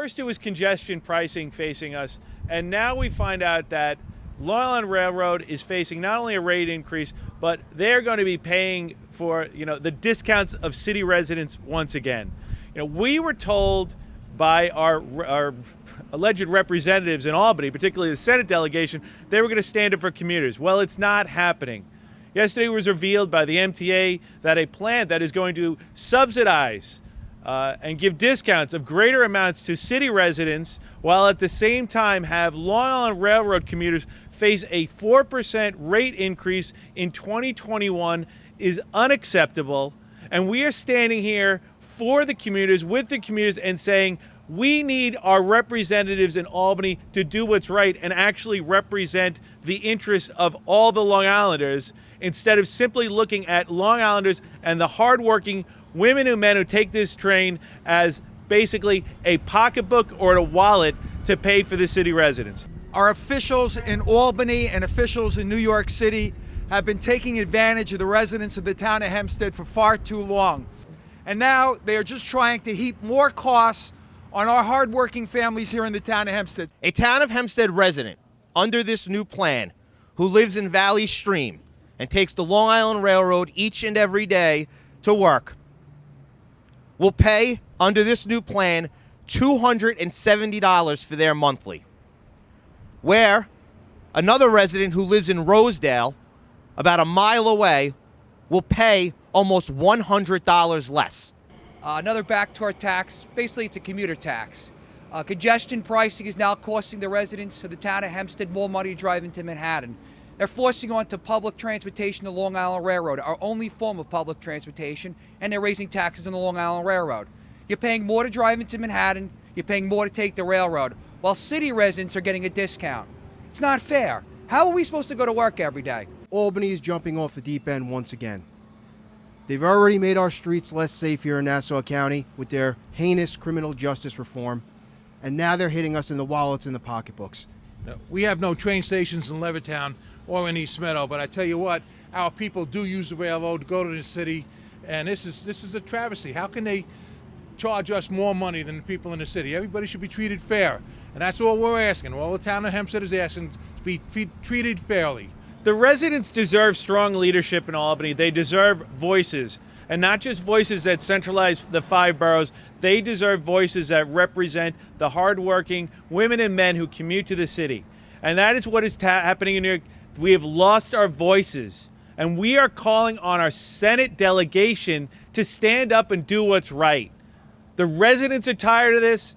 First, it was congestion pricing facing us, and now we find out that Long Island Railroad is facing not only a rate increase, but they're going to be paying for, the discounts of city residents once again. We were told by our alleged representatives in Albany, particularly the Senate delegation, they were going to stand up for commuters. Well, it's not happening. Yesterday it was revealed by the MTA that a plant that is going to subsidize and give discounts of greater amounts to city residents, while at the same time have Long Island Railroad commuters face a 4% rate increase in 2021, is unacceptable. And we are standing here for the commuters, with the commuters, and saying we need our representatives in Albany to do what's right and actually represent the interests of all the Long Islanders, instead of simply looking at Long Islanders and the hardworking women and men who take this train as basically a pocketbook or a wallet to pay for the city residents. Our officials in Albany and officials in New York City have been taking advantage of the residents of the town of Hempstead for far too long. And now they are just trying to heap more costs on our hardworking families here in the town of Hempstead. A town of Hempstead resident under this new plan who lives in Valley Stream and takes the Long Island Railroad each and every day to work will pay, under this new plan, $270 for their monthly. Where another resident who lives in Rosedale, about a mile away, will pay almost $100 less. Another backdoor tax, basically it's a commuter tax. Congestion pricing is now costing the residents of the town of Hempstead more money to drive into Manhattan. They're forcing onto public transportation the Long Island Railroad, our only form of public transportation, and they're raising taxes on the Long Island Railroad. You're paying more to drive into Manhattan, you're paying more to take the railroad, while city residents are getting a discount. It's not fair. How are we supposed to go to work every day? Albany is jumping off the deep end once again. They've already made our streets less safe here in Nassau County with their heinous criminal justice reform, and now they're hitting us in the wallets and the pocketbooks. We have no train stations in Levittown or in East Meadow, but I tell you what, our people do use the railroad to go to the city, and this is a travesty. How can they charge us more money than the people in the city? Everybody should be treated fair, and that's all we're asking. All the town of Hempstead is asking to be treated fairly. The residents deserve strong leadership in Albany. They deserve voices, and not just voices that centralize the 5 boroughs. They deserve voices that represent the hardworking women and men who commute to the city. And that is what is happening in New York. We have lost our voices, and we are calling on our Senate delegation to stand up and do what's right. The residents are tired of this.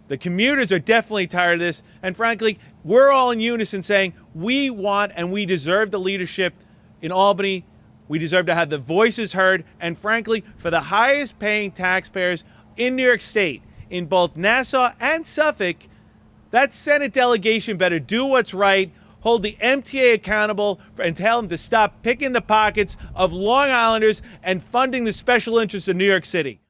The commuters are definitely tired of this. And frankly, we're all in unison saying we want and we deserve the leadership in Albany. We deserve to have the voices heard. And frankly, for the highest paying taxpayers in New York State, in both Nassau and Suffolk, that Senate delegation better do what's right, hold the MTA accountable, and tell them to stop picking the pockets of Long Islanders and funding the special interests of New York City.